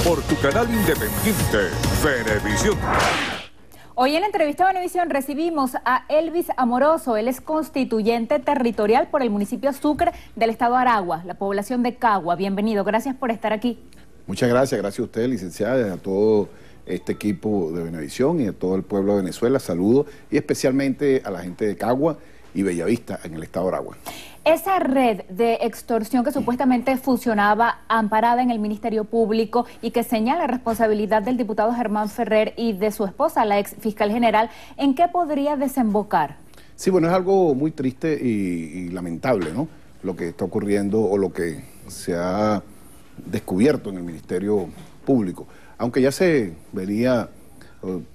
por tu canal independiente, Venevisión. Hoy en la entrevista de Venevisión recibimos a Elvis Amoroso. Él es constituyente territorial por el municipio Sucre del estado Aragua, la población de Cagua. Bienvenido, gracias por estar aquí. Muchas gracias, gracias a usted, licenciada, a todo este equipo de Venevisión y a todo el pueblo de Venezuela. Saludos y especialmente a la gente de Cagua y Bellavista en el estado de Aragua. Esa red de extorsión que supuestamente funcionaba amparada en el Ministerio Público y que señala responsabilidad del diputado Germán Ferrer y de su esposa, la ex fiscal general, ¿en qué podría desembocar? Sí, bueno, es algo muy triste y lamentable, ¿no? Lo que está ocurriendo o lo que se ha descubierto en el Ministerio Público. Aunque ya se venía,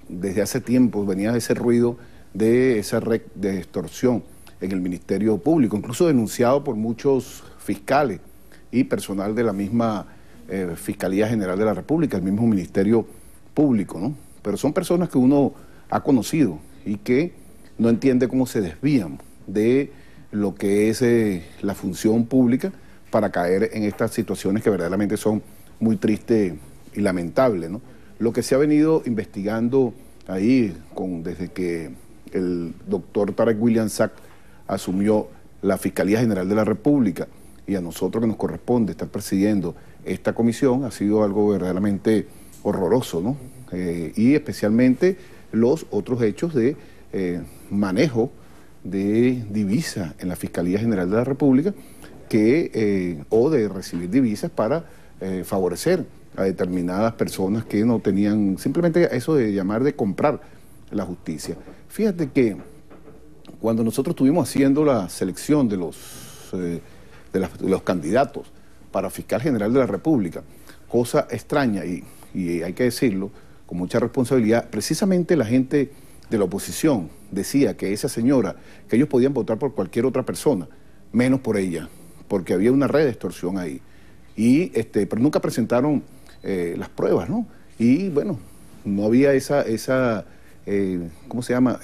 desde hace tiempo, venía ese ruido de esa red de extorsión en el Ministerio Público, incluso denunciado por muchos fiscales y personal de la misma Fiscalía General de la República, el mismo Ministerio Público, ¿no? Pero son personas que uno ha conocido y que no entiende cómo se desvían de lo que es la función pública para caer en estas situaciones que verdaderamente son muy tristes y lamentables, ¿no? Lo que se ha venido investigando ahí desde que el doctor Tarek William Saab asumió la Fiscalía General de la República y a nosotros que nos corresponde estar presidiendo esta comisión, ha sido algo verdaderamente horroroso, ¿no? Y especialmente los otros hechos de manejo de divisas en la Fiscalía General de la República o de recibir divisas para favorecer a determinadas personas que no tenían, simplemente eso de llamar de comprar la justicia. Fíjate que cuando nosotros estuvimos haciendo la selección de los candidatos para fiscal general de la República, cosa extraña y hay que decirlo con mucha responsabilidad, precisamente la gente de la oposición decía que esa señora, que ellos podían votar por cualquier otra persona, menos por ella, porque había una red de extorsión ahí. Pero nunca presentaron las pruebas, ¿no? Y bueno, no había ¿cómo se llama?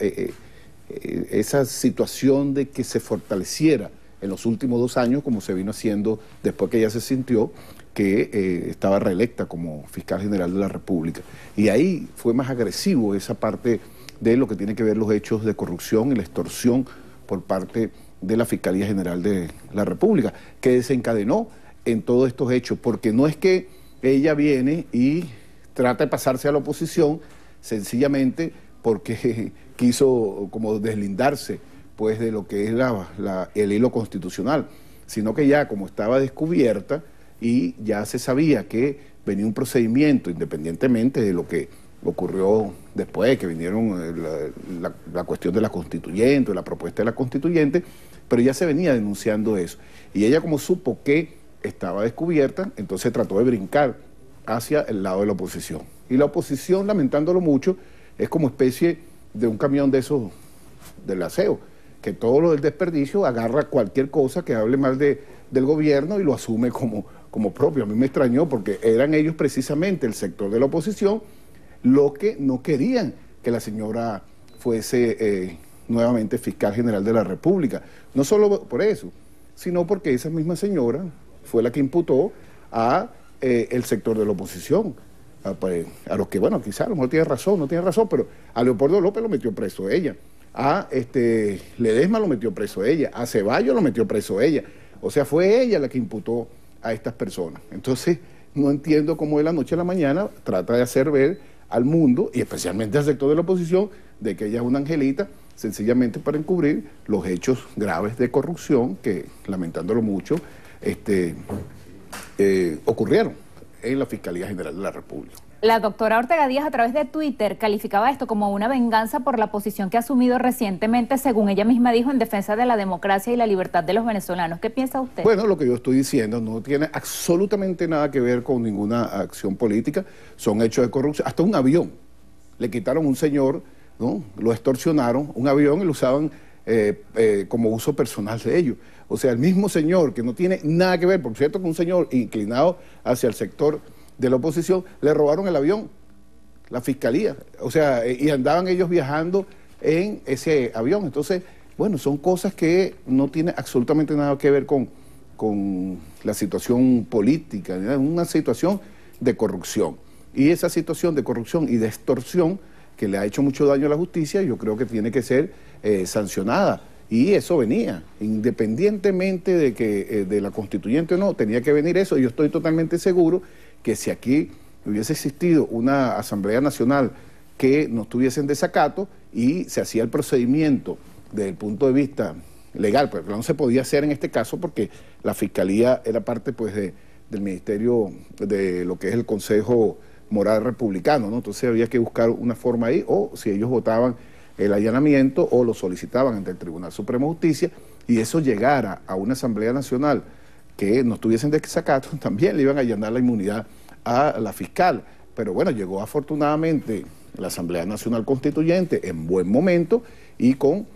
Esa situación de que se fortaleciera en los últimos 2 años, como se vino haciendo después que ella se sintió que estaba reelecta como fiscal general de la República. Y ahí fue más agresivo esa parte de lo que tiene que ver los hechos de corrupción y la extorsión por parte de la Fiscalía General de la República, que desencadenó en todos estos hechos, porque no es que ella viene y trata de pasarse a la oposición sencillamente porque quiso como deslindarse pues de lo que es el hilo constitucional, sino que ya como estaba descubierta y ya se sabía que venía un procedimiento independientemente de lo que ocurrió después, que vinieron la cuestión de la constituyente, la propuesta de la constituyente, pero ya se venía denunciando eso. Y ella como supo que estaba descubierta, entonces trató de brincar hacia el lado de la oposición. Y la oposición, lamentándolo mucho, es como especie de un camión de esos del aseo, que todo lo del desperdicio agarra cualquier cosa que hable mal del gobierno y lo asume como propio. A mí me extrañó porque eran ellos precisamente, el sector de la oposición, lo que no querían que la señora fuese nuevamente fiscal general de la República. No solo por eso, sino porque esa misma señora fue la que imputó a el sector de la oposición. A los que, bueno, quizás a lo mejor tiene razón, no tiene razón, pero a Leopoldo López lo metió preso ella, a Ledesma lo metió preso ella, a Ceballos lo metió preso ella. O sea, fue ella la que imputó a estas personas. Entonces, no entiendo cómo de la noche a la mañana trata de hacer ver al mundo, y especialmente al sector de la oposición, de que ella es una angelita, sencillamente para encubrir los hechos graves de corrupción que, lamentándolo mucho, ocurrieron en la Fiscalía General de la República. La doctora Ortega Díaz a través de Twitter calificaba esto como una venganza por la posición que ha asumido recientemente, según ella misma dijo, en defensa de la democracia y la libertad de los venezolanos. ¿Qué piensa usted? Bueno, lo que yo estoy diciendo no tiene absolutamente nada que ver con ninguna acción política, son hechos de corrupción. Hasta un avión, le quitaron a un señor, ¿no? Lo extorsionaron, un avión, y lo usaban como uso personal de ellos. O sea, el mismo señor que no tiene nada que ver, por cierto, con un señor inclinado hacia el sector de la oposición, le robaron el avión, la fiscalía, o sea, y andaban ellos viajando en ese avión. Entonces, bueno, son cosas que no tienen absolutamente nada que ver con la situación política, ¿no? Una situación de corrupción. Y esa situación de corrupción y de extorsión que le ha hecho mucho daño a la justicia, yo creo que tiene que ser sancionada. Y eso venía, independientemente de que de la constituyente o no, tenía que venir eso. Yo estoy totalmente seguro que si aquí hubiese existido una Asamblea Nacional que no estuviese en desacato y se hacía el procedimiento desde el punto de vista legal, pero no se podía hacer en este caso porque la Fiscalía era parte pues del Ministerio de lo que es el Consejo Moral Republicano, ¿no? Entonces había que buscar una forma ahí, o si ellos votaban el allanamiento o lo solicitaban ante el Tribunal Supremo de Justicia, y eso llegara a una Asamblea Nacional que no estuviese en desacato, también le iban a allanar la inmunidad a la fiscal. Pero bueno, llegó afortunadamente la Asamblea Nacional Constituyente en buen momento y con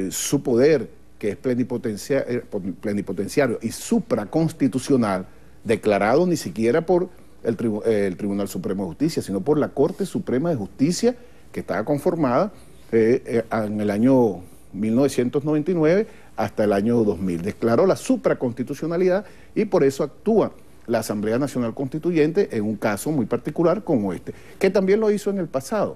su poder, que es plenipotenciario y supraconstitucional, declarado ni siquiera por el Tribunal Supremo de Justicia, sino por la Corte Suprema de Justicia, que estaba conformada en el año 1999 hasta el año 2000. Declaró la supraconstitucionalidad y por eso actúa la Asamblea Nacional Constituyente en un caso muy particular como este, que también lo hizo en el pasado,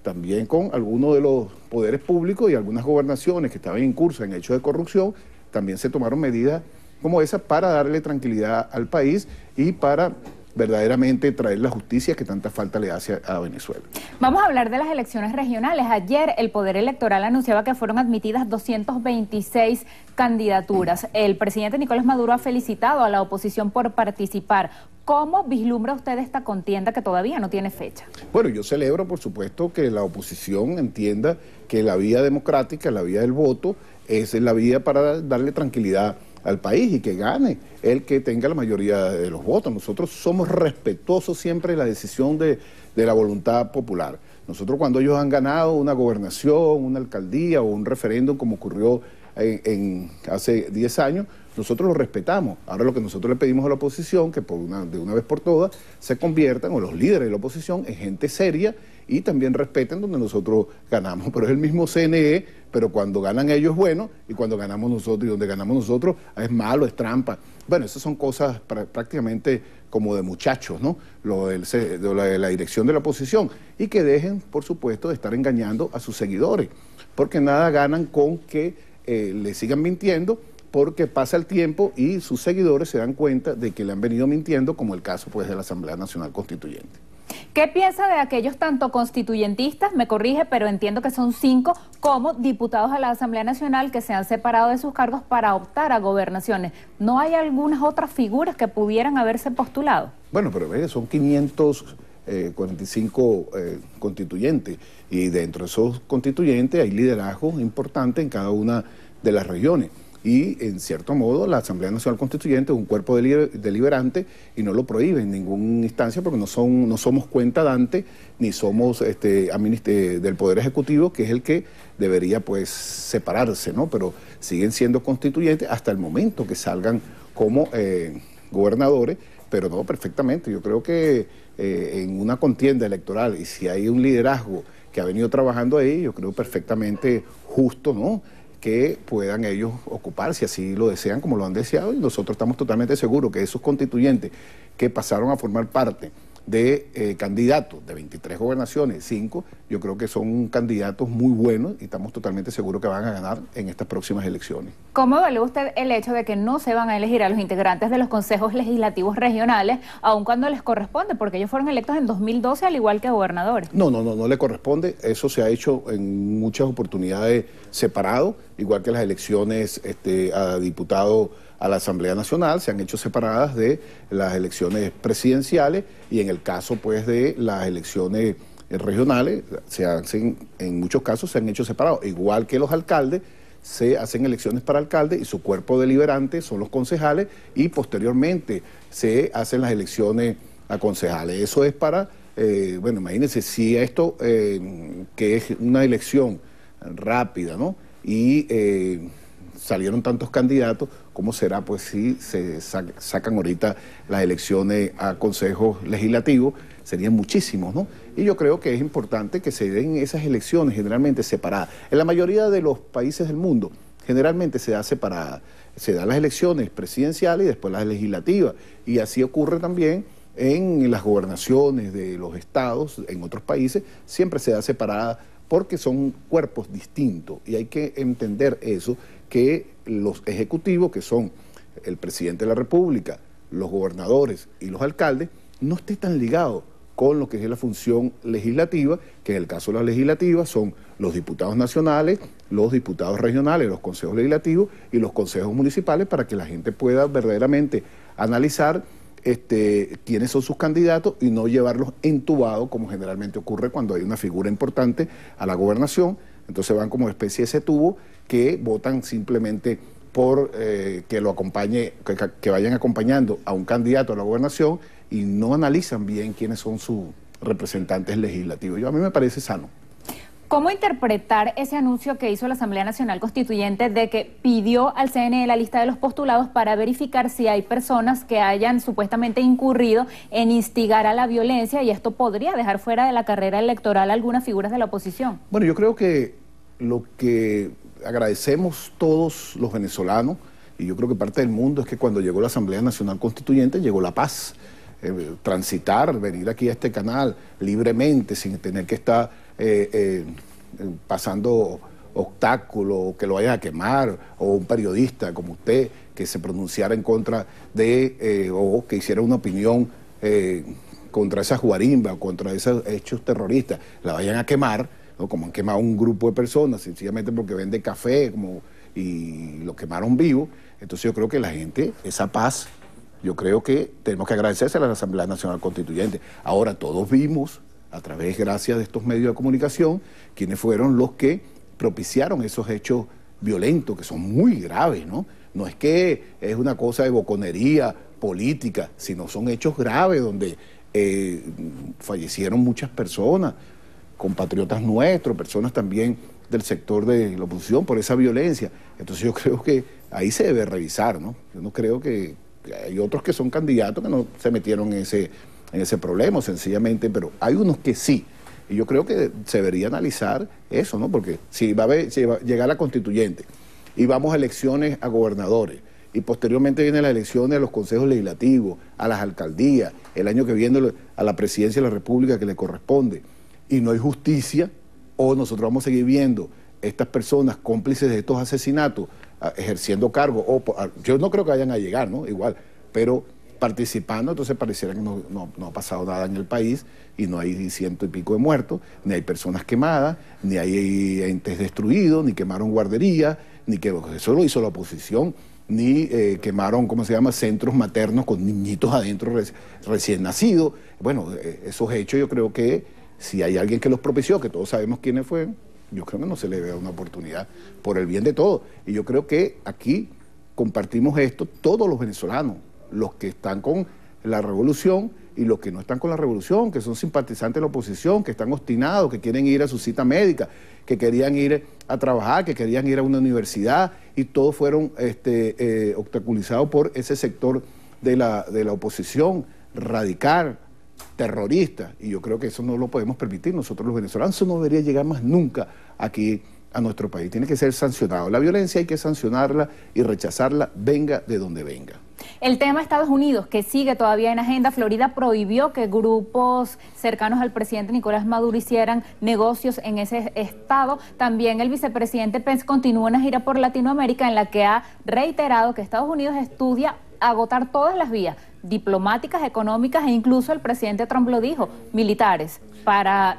también con algunos de los poderes públicos y algunas gobernaciones que estaban en curso en hechos de corrupción. También se tomaron medidas como esa para darle tranquilidad al país y para verdaderamente traer la justicia que tanta falta le hace a Venezuela. Vamos a hablar de las elecciones regionales. Ayer el Poder Electoral anunciaba que fueron admitidas 226 candidaturas. El presidente Nicolás Maduro ha felicitado a la oposición por participar. ¿Cómo vislumbra usted esta contienda que todavía no tiene fecha? Bueno, yo celebro, por supuesto, que la oposición entienda que la vía democrática, la vía del voto, es la vía para darle tranquilidad al país y que gane el que tenga la mayoría de los votos. Nosotros somos respetuosos siempre de la decisión de la voluntad popular. Nosotros cuando ellos han ganado una gobernación, una alcaldía o un referéndum como ocurrió hace 10 años, nosotros lo respetamos. Ahora lo que nosotros le pedimos a la oposición, que de una vez por todas se conviertan, o los líderes de la oposición, en gente seria y también respeten donde nosotros ganamos. Pero es el mismo CNE, pero cuando ganan ellos es bueno, y cuando ganamos nosotros y donde ganamos nosotros es malo, es trampa. Bueno, esas son cosas prácticamente como de muchachos, ¿no? Lo de la dirección de la oposición. Y que dejen, por supuesto, de estar engañando a sus seguidores, porque nada ganan con que le sigan mintiendo, porque pasa el tiempo y sus seguidores se dan cuenta de que le han venido mintiendo, como el caso pues de la Asamblea Nacional Constituyente. ¿Qué piensa de aquellos tanto constituyentistas, me corrige, pero entiendo que son 5, como diputados a la Asamblea Nacional que se han separado de sus cargos para optar a gobernaciones? ¿No hay algunas otras figuras que pudieran haberse postulado? Bueno, pero son 545 constituyentes, y dentro de esos constituyentes hay liderazgos importantes en cada una de las regiones. Y en cierto modo la Asamblea Nacional Constituyente es un cuerpo deliberante y no lo prohíbe en ninguna instancia, porque no somos cuenta dante ni somos del Poder Ejecutivo, que es el que debería pues separarse, ¿no? Pero siguen siendo constituyentes hasta el momento que salgan como gobernadores, pero no perfectamente. Yo creo que en una contienda electoral, y si hay un liderazgo que ha venido trabajando ahí, yo creo perfectamente justo, ¿no?, que puedan ellos ocupar, si así lo desean, como lo han deseado, y nosotros estamos totalmente seguros que esos constituyentes que pasaron a formar parte de candidatos de 23 gobernaciones, 5, yo creo que son candidatos muy buenos y estamos totalmente seguros que van a ganar en estas próximas elecciones. ¿Cómo evalúa usted el hecho de que no se van a elegir a los integrantes de los consejos legislativos regionales, aun cuando les corresponde, porque ellos fueron electos en 2012 al igual que gobernadores? No le corresponde. Eso se ha hecho en muchas oportunidades separado, igual que las elecciones a diputado a la Asamblea Nacional se han hecho separadas de las elecciones presidenciales, y en el caso pues de las elecciones regionales se hacen, en muchos casos se han hecho separados, igual que los alcaldes. Se hacen elecciones para alcaldes y su cuerpo deliberante son los concejales, y posteriormente se hacen las elecciones a concejales. Eso es para, bueno, imagínense si esto, que es una elección rápida, ¿no?, y salieron tantos candidatos, ¿cómo será pues si se sacan ahorita las elecciones a consejos legislativos? Serían muchísimos, ¿no? Y yo creo que es importante que se den esas elecciones generalmente separadas. En la mayoría de los países del mundo generalmente se da separada. Se dan las elecciones presidenciales y después las legislativas. Y así ocurre también en las gobernaciones de los estados, en otros países, siempre se da separada porque son cuerpos distintos y hay que entender eso, que los ejecutivos, que son el presidente de la República, los gobernadores y los alcaldes, no estén tan ligados con lo que es la función legislativa, que en el caso de la legislativa son los diputados nacionales, los diputados regionales, los consejos legislativos y los consejos municipales, para que la gente pueda verdaderamente analizar quiénes son sus candidatos y no llevarlos entubados, como generalmente ocurre cuando hay una figura importante a la gobernación. Entonces van como especie de ese tubo que votan simplemente por que lo acompañe, que vayan acompañando a un candidato a la gobernación y no analizan bien quiénes son sus representantes legislativos. A mí me parece sano. ¿Cómo interpretar ese anuncio que hizo la Asamblea Nacional Constituyente de que pidió al CNE la lista de los postulados para verificar si hay personas que hayan supuestamente incurrido en instigar a la violencia, y esto podría dejar fuera de la carrera electoral a algunas figuras de la oposición? Bueno, yo creo que lo que agradecemos todos los venezolanos, y yo creo que parte del mundo, es que cuando llegó la Asamblea Nacional Constituyente llegó la paz. Transitar, venir aquí a este canal libremente, sin tener que estar pasando obstáculos, que lo vayan a quemar, o un periodista como usted que se pronunciara en contra de, o que hiciera una opinión contra esas guarimbas, contra esos hechos terroristas, la vayan a quemar, ¿no? Como han quemado un grupo de personas, sencillamente porque vende café y lo quemaron vivo. Entonces yo creo que la gente, esa paz, yo creo que tenemos que agradecerse a la Asamblea Nacional Constituyente. Ahora todos vimos, a través, gracias de estos medios de comunicación, quiénes fueron los que propiciaron esos hechos violentos, que son muy graves, ¿no? No es que es una cosa de boconería política, sino son hechos graves donde fallecieron muchas personas, compatriotas nuestros, personas también del sector de la oposición, por esa violencia. Entonces yo creo que ahí se debe revisar, ¿no? Yo no creo que hay otros que son candidatos que no se metieron en ese problema, sencillamente, pero hay unos que sí. Y yo creo que se debería analizar eso, ¿no? Porque si va a llegar la constituyente y vamos a elecciones a gobernadores y posteriormente vienen las elecciones a los consejos legislativos, a las alcaldías, el año que viene a la presidencia de la República que le corresponde, y no hay justicia, o nosotros vamos a seguir viendo estas personas cómplices de estos asesinatos ejerciendo cargo, yo no creo que vayan a llegar, ¿no? Igual, pero participando, entonces pareciera que no ha pasado nada en el país y no hay 100 y pico de muertos, ni hay personas quemadas, ni hay entes destruidos, ni quemaron guarderías, ni que eso lo hizo la oposición, ni quemaron, ¿cómo se llama?, centros maternos con niñitos adentro recién nacidos. Bueno, esos hechos yo creo que si hay alguien que los propició, que todos sabemos quiénes fueron, yo creo que no se le debe dar una oportunidad por el bien de todos. Y yo creo que aquí compartimos esto todos los venezolanos, los que están con la revolución y los que no están con la revolución, que son simpatizantes de la oposición, que están obstinados, que quieren ir a su cita médica, que querían ir a trabajar, que querían ir a una universidad, y todos fueron obstaculizados por ese sector de la oposición radical, terrorista, y yo creo que eso no lo podemos permitir nosotros los venezolanos. Eso no debería llegar más nunca aquí a nuestro país, tiene que ser sancionado. La violencia hay que sancionarla y rechazarla, venga de donde venga. El tema Estados Unidos, que sigue todavía en agenda. Florida prohibió que grupos cercanos al presidente Nicolás Maduro hicieran negocios en ese estado. También el vicepresidente Pence continúa una gira por Latinoamérica en la que ha reiterado que Estados Unidos estudia agotar todas las vías diplomáticas, económicas, e incluso el presidente Trump lo dijo, militares, para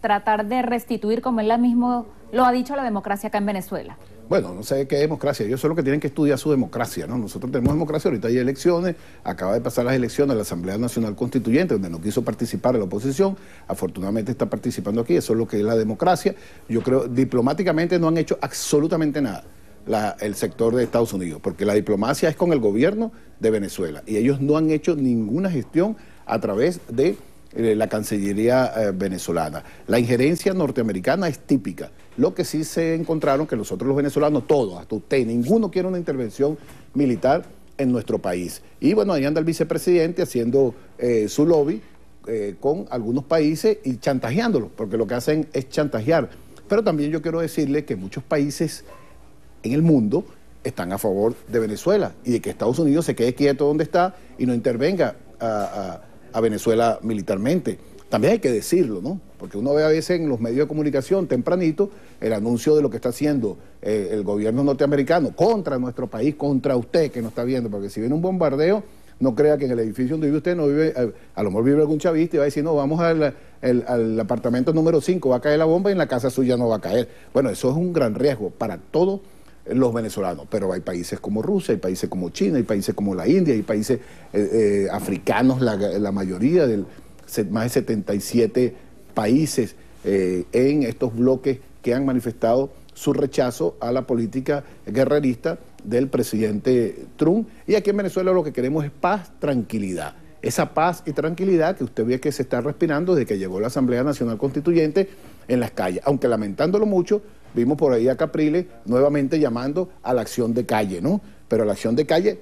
tratar de restituir, como él mismo lo ha dicho, la democracia acá en Venezuela. Bueno, no sé qué democracia, ellos son los que tienen que estudiar su democracia, ¿no? Nosotros tenemos democracia, ahorita hay elecciones, acaba de pasar las elecciones a la Asamblea Nacional Constituyente, donde no quiso participar la oposición, afortunadamente está participando aquí, eso es lo que es la democracia. Yo creo, diplomáticamente no han hecho absolutamente nada el sector de Estados Unidos, porque la diplomacia es con el gobierno de Venezuela, y ellos no han hecho ninguna gestión a través de la Cancillería venezolana. La injerencia norteamericana es típica. Lo que sí se encontraron que nosotros los venezolanos, todos, hasta usted, ninguno quiere una intervención militar en nuestro país. Y bueno, ahí anda el vicepresidente haciendo su lobby con algunos países y chantajeándolos, porque lo que hacen es chantajear. Pero también yo quiero decirle que muchos países en el mundo están a favor de Venezuela y de que Estados Unidos se quede quieto donde está y no intervenga a Venezuela militarmente. También hay que decirlo, ¿no? Porque uno ve a veces en los medios de comunicación tempranito el anuncio de lo que está haciendo el gobierno norteamericano contra nuestro país, contra usted que no está viendo, porque si viene un bombardeo, no crea que en el edificio donde vive usted no vive, a lo mejor vive algún chavista y va a decir, no, vamos al apartamento número 5, va a caer la bomba y en la casa suya no va a caer. Bueno, eso es un gran riesgo para todos los venezolanos, pero hay países como Rusia, hay países como China, hay países como la India, hay países africanos, la mayoría más de 77 países en estos bloques que han manifestado su rechazo a la política guerrerista del presidente Trump. Y aquí en Venezuela lo que queremos es paz, tranquilidad. Esa paz y tranquilidad que usted ve que se está respirando desde que llegó la Asamblea Nacional Constituyente en las calles. Aunque lamentándolo mucho, vimos por ahí a Capriles nuevamente llamando a la acción de calle, ¿no? Pero a la acción de calle,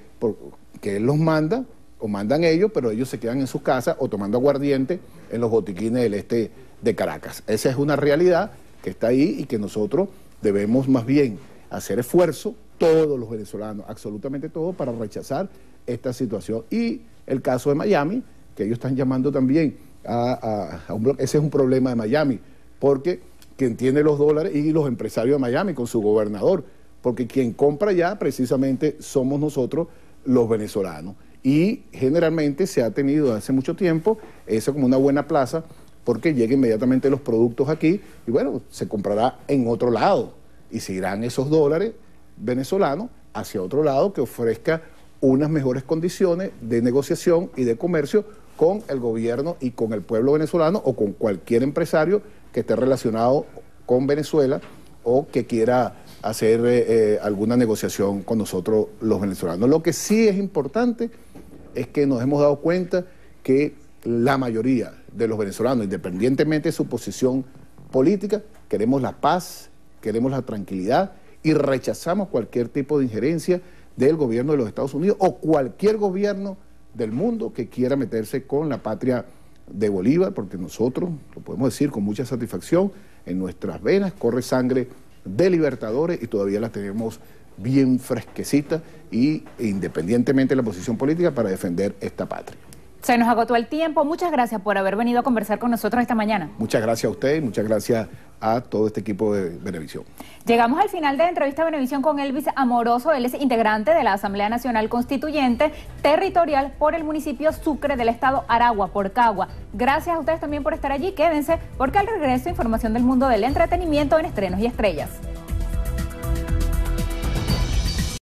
que él los manda, o mandan ellos, pero ellos se quedan en sus casas o tomando aguardiente en los botiquines del este de Caracas. Esa es una realidad que está ahí y que nosotros debemos más bien hacer esfuerzo, todos los venezolanos, absolutamente todos, para rechazar esta situación. Y el caso de Miami, que ellos están llamando también a un bloque, ese es un problema de Miami, porque quien tiene los dólares y los empresarios de Miami con su gobernador, porque quien compra ya precisamente somos nosotros los venezolanos. Y generalmente se ha tenido hace mucho tiempo eso como una buena plaza, porque llegan inmediatamente los productos aquí y bueno, se comprará en otro lado y se irán esos dólares venezolanos hacia otro lado que ofrezca unas mejores condiciones de negociación y de comercio con el gobierno y con el pueblo venezolano o con cualquier empresario que esté relacionado con Venezuela o que quiera hacer alguna negociación con nosotros los venezolanos. Lo que sí es importante es que nos hemos dado cuenta que la mayoría de los venezolanos, independientemente de su posición política, queremos la paz, queremos la tranquilidad y rechazamos cualquier tipo de injerencia del gobierno de los Estados Unidos o cualquier gobierno del mundo que quiera meterse con la patria de Bolívar, porque nosotros, lo podemos decir con mucha satisfacción, en nuestras venas corre sangre de libertadores y todavía la tenemos bien fresquecita y independientemente de la posición política para defender esta patria. Se nos agotó el tiempo. Muchas gracias por haber venido a conversar con nosotros esta mañana. Muchas gracias a usted y muchas gracias a todo este equipo de Venevisión. Llegamos al final de la entrevista Venevisión con Elvis Amoroso. Él es integrante de la Asamblea Nacional Constituyente Territorial por el municipio Sucre del estado Aragua, por Cagua. Gracias a ustedes también por estar allí. Quédense porque al regreso información del mundo del entretenimiento en Estrenos y Estrellas.